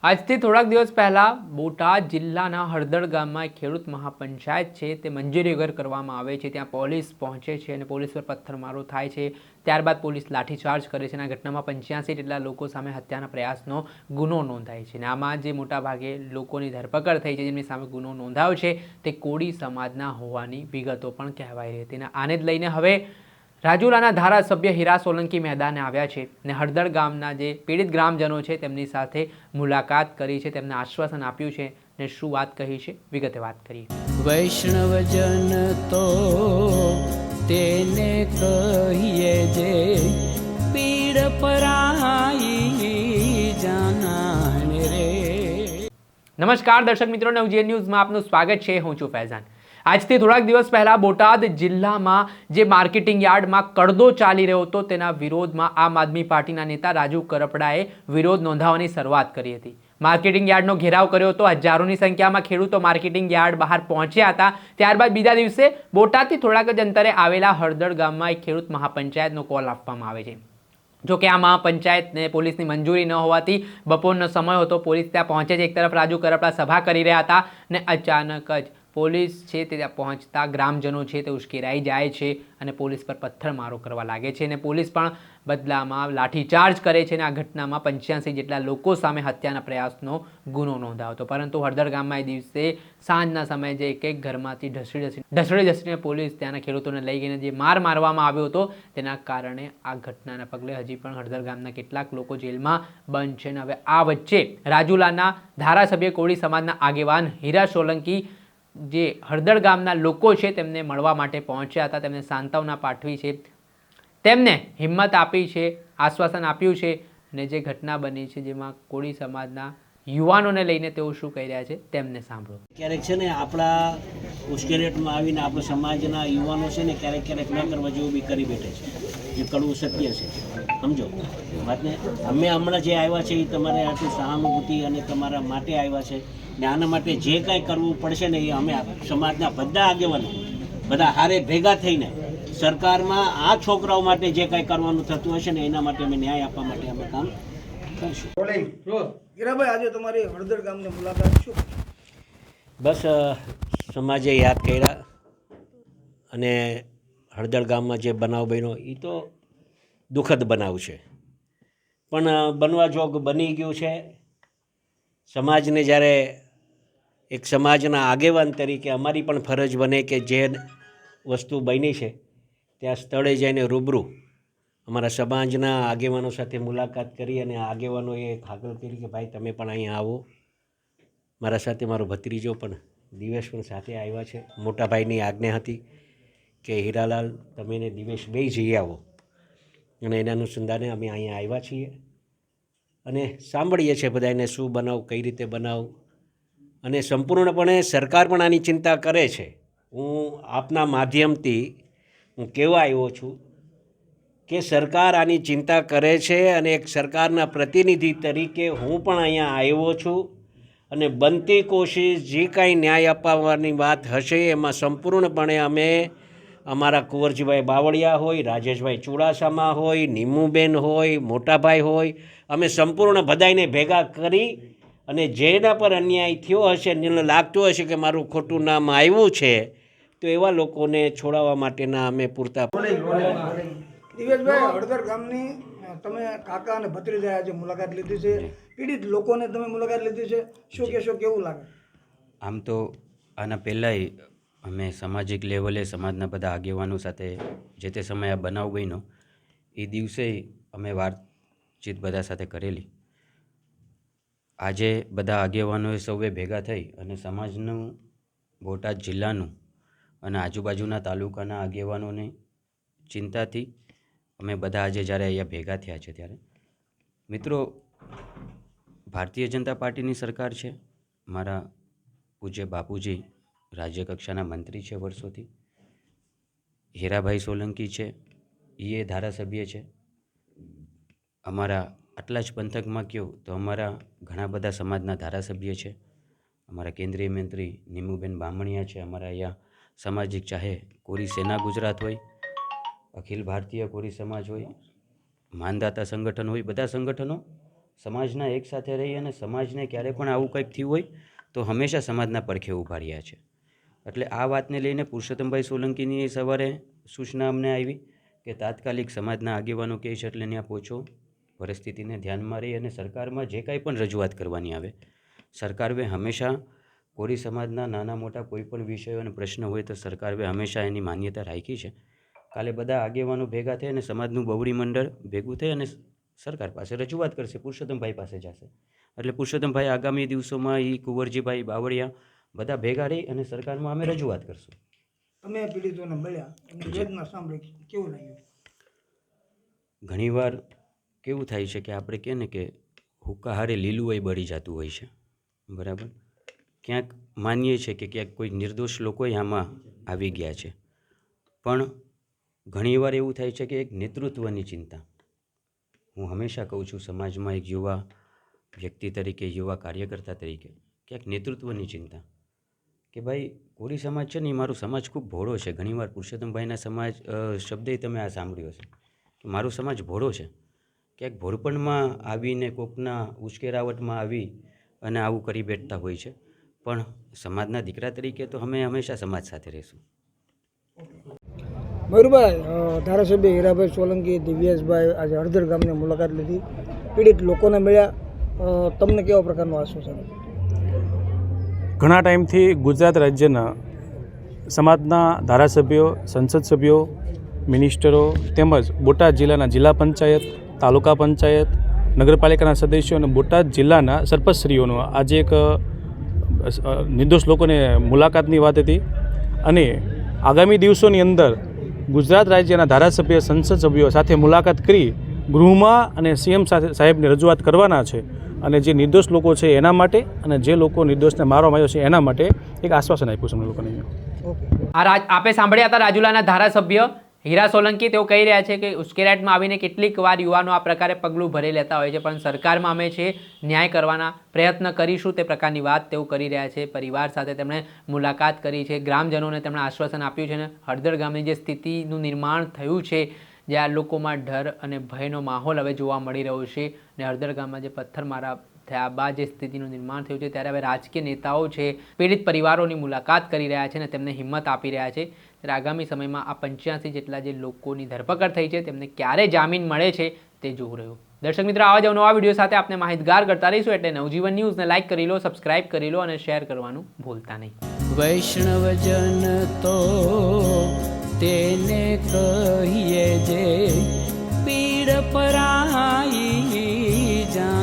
આજથી થોડાક દિવસ પહેલાં બોટાદ જિલ્લાના હળદળ ગામમાં એક ખેડૂત મહાપંચાયત છે તે મંજૂરી વગર કરવામાં આવે છે. ત્યાં પોલીસ પહોંચે છે અને પોલીસ પર પથ્થરમારો થાય છે. ત્યારબાદ પોલીસ લાઠીચાર્જ કરે છે અને આ ઘટનામાં 85 જેટલા લોકો સામે હત્યાના પ્રયાસનો ગુનો નોંધાય છે. અને આમાં જે મોટાભાગે લોકોની ધરપકડ થઈ છે, જેમની સામે ગુનો નોંધાયો છે, તે કોળી સમાજના હોવાની વિગતો પણ કહેવાઈ રહી હતી. આને જ લઈને હવે રાજુલાના ધારાસભ્ય હીરા સોલંકી મેદાને આવ્યા છે અને હળદળ ગામના જે પીડિત ગ્રામજનો છે તેમની સાથે મુલાકાત કરી છે, તેમને આશ્વાસન આપ્યું છે અને શું વાત કહી છે, વિગતે વાત કરીએ. વૈષ્ણવજન તો તેને કહીએ જે પીડ પરાઈ જાનાને રે. નમસ્કાર દર્શક મિત્રો, નવજીવન ન્યૂઝમાં આપનું સ્વાગત છે. હું છું ફૈઝાન. આજથી થોડાક દિવસ પહેલા બોટાદ જિલ્લામાં જે માર્કેટિંગ યાર્ડમાં કડદો ચાલી રહ્યો હતો, તેના વિરોધમાં આમ આદમી પાર્ટીના નેતા રાજુ કરપડાએ વિરોધ નોંધાવવાની શરૂઆત કરી હતી. માર્કેટિંગ યાર્ડનો ઘેરાવ કર્યો હતો. હજારોની સંખ્યામાં ખેડૂતો માર્કેટિંગ યાર્ડ બહાર પહોંચ્યા હતા. ત્યારબાદ બીજા દિવસે બોટાદથી થોડાક જ અંતરે આવેલા હળદળ ગામમાં એક ખેડૂત મહાપંચાયતનો કોલ આપવામાં આવે છે. જોકે આ મહાપંચાયતને પોલીસની મંજૂરી ન હોવાથી બપોરનો સમય હતો, પોલીસ ત્યાં પહોંચે છે. એક તરફ રાજુ કરપડા સભા કરી રહ્યા હતા અને અચાનક જ પોલીસ છે તે ત્યાં પહોંચતા ગ્રામજનો છે તે ઉશ્કેરાઈ જાય છે અને પોલીસ પર પથ્થરમારો કરવા લાગે છે અને પોલીસ પણ બદલામાં લાઠીચાર્જ કરે છે અને આ ઘટનામાં 85 જેટલા લોકો સામે હત્યાના પ્રયાસનો ગુનો નોંધાયો હતો. પરંતુ હળદળ ગામમાં એ દિવસે સાંજના સમયે જે એક ઘરમાંથી ઢસડીને પોલીસ ત્યાંના ખેડૂતોને લઈ ગઈને જે મારવામાં આવ્યો હતો, તેના કારણે આ ઘટનાના પગલે હજી પણ હળદળ ગામના કેટલાક લોકો જેલમાં બંધ છે. અને હવે આ વચ્ચે રાજુલાના ધારાસભ્ય કોળી સમાજના આગેવાન હીરા સોલંકી જે હળદળ ગામના લોકો છે તેમને મળવા માટે પહોંચ્યા હતા. તેમને સાંત્વના પાઠવી છે, તેમને હિંમત આપી છે, આશ્વાસન આપ્યું છે અને જે ઘટના બની છે જેમાં કોળી સમાજના યુવાનોને લઈને તેઓ શું કહી રહ્યા છે તેમને સાંભળો. ક્યારેક છે ને આપણા ઉશ્કેરેટમાં આવીને આપણા સમાજના યુવાનો છે ને ક્યારેક ન કરવા જેવું બી કરી બેઠે છે, જે કડવું સત્ય છે. સમજો વાતને. અમે હમણાં જે આવ્યા છે એ તમારે આટલી સહાનુભૂતિ અને તમારા માટે આવ્યા છે ને આના માટે જે કાંઈ કરવું પડશે ને એ અમે સમાજના બધા આગેવાનો બધા હારે ભેગા થઈને સરકારમાં આ છોકરાઓ માટે જે કાંઈ કરવાનું થતું હશે ને એના માટે અમે ન્યાય આપવા માટે અમે કામ કરીશું. હીરાભાઈ, આજે તમારી હળદળ ગામની મુલાકાત શું? બસ સમાજે યાદ કર્યા અને હળદળ ગામમાં જે બનાવ બન્યો એ તો દુઃખદ બનાવ છે, પણ બનવા જોગ બની ગયું છે. સમાજને જ્યારે એક સમાજના આગેવાન તરીકે અમારી પણ ફરજ બને કે જે વસ્તુ બની છે ત્યાં સ્થળે જઈને રૂબરૂ અમારા સમાજના આગેવાનો સાથે મુલાકાત કરી અને આગેવાનોએ હાકલ કરી કે ભાઈ તમે પણ અહીંયા આવો. મારા સાથે મારો ભત્રીજો પણ દિવેશ પણ સાથે આવ્યા છે. મોટા ભાઈની આજ્ઞા હતી કે હીરાલાલ તમે ને દિવેશ બે જઈ આવો અને એના અનુસંધાને અમે અહીંયા આવ્યા છીએ અને સાંભળીએ છીએ બધાને શું બનાવ, કઈ રીતે બનાવ અને સંપૂર્ણપણે સરકાર પણ આની ચિંતા કરે છે. હું આપના માધ્યમથી હું કહેવા આવ્યો છું કે સરકાર આની ચિંતા કરે છે અને એક સરકારના પ્રતિનિધિ તરીકે હું પણ અહીંયા આવ્યો છું અને બનતી કોશિશ જે કાંઈ ન્યાય અપાવવાની વાત હશે એમાં સંપૂર્ણપણે અમે અમારા કુંવરજીભાઈ બાવળિયા હોય, રાજેશભાઈ ચુડાસમા હોય, નીમુબેન હોય, મોટાભાઈ હોય, અમે સંપૂર્ણ બધાને ભેગા કરી અને જેના પર અન્યાય થયો હશે, જેને લાગતું હશે કે મારું ખોટું નામ આવ્યું છે, તો એવા લોકોને છોડાવવા માટેના અમે પૂરતા. દિવેશભાઈ, હળદળ ગામની તમે કાકા અને ભત્રીજા આજે મુલાકાત લીધી છે, પીડિત લોકોને તમે મુલાકાત લીધી છે, શું કહેશો, કેવું લાગે? આમ તો આના પહેલાંય અમે સામાજિક લેવલે સમાજના બધા આગેવાનો સાથે જે તે સમયે આ બનાવ બન્યો એ દિવસે અમે વાતચીત બધા સાથે કરેલી. આજે બધા આગેવાનોએ સૌએ ભેગા થઈ અને સમાજનું, બોટાદ જિલ્લાનું અને આજુબાજુના તાલુકાના આગેવાનોની ચિંતાથી અમે બધા આજે જ્યારે અહીંયા ભેગા થયા છે ત્યારે મિત્રો, ભારતીય જનતા પાર્ટીની સરકાર છે. મારા પૂજ્ય બાપુજી રાજ્ય કક્ષાના મંત્રી છે વર્ષોથી. હીરાભાઈ સોલંકી છે, એ ધારાસભ્ય છે. અમારા આટલા જ પંથકમાં કહું તો અમારા ઘણા બધા સમાજના ધારાસભ્ય છે. અમારા કેન્દ્રીય મંત્રી નીમુબેન બામણિયા છે. અમારા અહીંયા સામાજિક, ચાહે કોરી સેના ગુજરાત હોય, અખિલ ભારતીય કોરી સમાજ હોય, માનદાતા સંગઠન હોય, બધા સંગઠનો સમાજના એક સાથે રહી અને સમાજને ક્યારે પણ આવું કંઈક થયું હોય તો હંમેશા સમાજના પડખે ઊભા રહ્યા છે. એટલે આ વાતને લઈને પુરુષોત્તમભાઈ સોલંકીની સવારે સૂચના અમને આવી કે તાત્કાલિક સમાજના આગેવાનો કહે છે એટલે ત્યાં પહોંચો, પરિસ્થિતિને ધ્યાનમાં રહી અને સરકારમાં જે કાંઈ પણ રજૂઆત કરવાની આવે, સરકારે હંમેશા કોરી સમાજના નાના મોટા કોઈ પણ વિષયો અને પ્રશ્ન હોય તો સરકારે હંમેશા એની માન્યતા રાખી છે. કાલે બધા આગેવાનો ભેગા થઈ અને સમાજનું બવડી મંડળ ભેગું થઈ અને સરકાર પાસે રજૂઆત કરશે, પુરુષોત્તમભાઈ પાસે જશે. એટલે પુરુષોત્તમભાઈ આગામી દિવસોમાં કુંવરજીભાઈ બાવળિયા બધા ભેગા રહી અને સરકારમાં અમે રજૂઆત કરશું. તમે પીડિતોને મળ્યા, એમની વેદના સાંભળી, કેવું લાગ્યું? ઘણીવાર કેવું થાય છે કે આપણે કહે ને કે હુક્કા હારે લીલુંય બળી જતું હોય છે, બરાબર. ક્યાંક માનીએ છીએ કે ક્યાંક કોઈ નિર્દોષ લોકોય આમાં આવી ગયા છે, પણ ઘણીવાર એવું થાય છે કે એક નેતૃત્વની ચિંતા. હું હંમેશા કહું છું સમાજમાં એક યુવા વ્યક્તિ તરીકે, યુવા કાર્યકર્તા તરીકે ક્યાંક નેતૃત્વની ચિંતા કે ભાઈ કોરી સમાજ છે ને એ મારો સમાજ ખૂબ ભોળો છે. ઘણીવાર પુરુષોત્તમભાઈના સમાજ શબ્દે તમે આ સાંભળ્યો હશે કે મારો સમાજ ભોળો છે. ક્યાંક ભોળપણમાં આવીને કોકના ઉશ્કેરાવટમાં આવી અને આવું કરી બેઠતા હોય છે, પણ સમાજના દીકરા તરીકે તો અમે હંમેશા સમાજ સાથે રહીશું. મયુરભાઈ, ધારાસભ્ય હીરાભાઈ સોલંકી, દિવ્યેશભાઈ આજે હળદર ગામની મુલાકાત લીધી, પીડિત લોકોને મળ્યા, તમને કેવા પ્રકારનું આશ્વાસન? ઘણા ટાઈમથી ગુજરાત રાજ્યના સમાજના ધારાસભ્યો, સંસદ સભ્યો, મિનિસ્ટરો તેમજ બોટાદ જિલ્લાના જિલ્લા પંચાયત, તાલુકા પંચાયત, નગરપાલિકાના સદસ્યો અને બોટાદ જિલ્લાના સરપંચશ્રીઓનો આજે એક નિર્દોષ લોકોને મુલાકાતની વાત હતી. અને આગામી દિવસોની અંદર ગુજરાત રાજ્યના ધારાસભ્ય, સંસદ સભ્યો સાથે મુલાકાત કરી ગૃહમાં અને સીએમ સાહેબને રજૂઆત કરવાના છે. અને જે નિર્દોષ લોકો છે એના માટે અને જે લોકો નિર્દોષને મારવામાં આવ્યો છે એના માટે એક આશ્વાસન આપ્યું છે અમને લોકોને. આપે સાંભળ્યા હતા રાજુલાના ધારાસભ્ય હીરા સોલંકી. તેઓ કહી રહ્યા છે કે ઉશ્કેરાટમાં આવીને કેટલીક વાર યુવાનો આ પ્રકારે પગલું ભરી લેતા હોય છે, પણ સરકારમાં અમે છે ન્યાય કરવાના પ્રયત્ન કરીશું તે પ્રકારની વાત તેઓ કરી રહ્યા છે. પરિવાર સાથે તેમણે મુલાકાત કરી છે, ગ્રામજનોને તેમણે આશ્વાસન આપ્યું છે. અને હળદર ગામની જે સ્થિતિનું નિર્માણ થયું છે, જ્યાં લોકોમાં ડર અને ભયનો માહોલ હવે જોવા મળી રહ્યો છે, અને હળદર ગામમાં જે પથ્થરમારા થયા બાદ જે સ્થિતિનું નિર્માણ થયું છે, ત્યારે હવે રાજકીય નેતાઓ છે પીડિત પરિવારોની મુલાકાત કરી રહ્યા છે અને તેમને હિંમત આપી રહ્યા છે. ત્યારે આગામી સમયમાં આ 85 જેટલા જે લોકોની ધરપકડ થઈ છે તેમને ક્યારે જામીન મળે છે તે જોવું રહ્યું. દર્શક મિત્રો, આવા જ નવા વિડીયો સાથે આપણે માહિતગાર કરતા રહીશું. એટલે નવજીવન ન્યૂઝને લાઇક કરી લો, સબસ્ક્રાઇબ કરી લો અને શેર કરવાનું ભૂલતા નહીં. વૈષ્ણવજન તો તેને કહીએ જે પીડ પરાઈ જા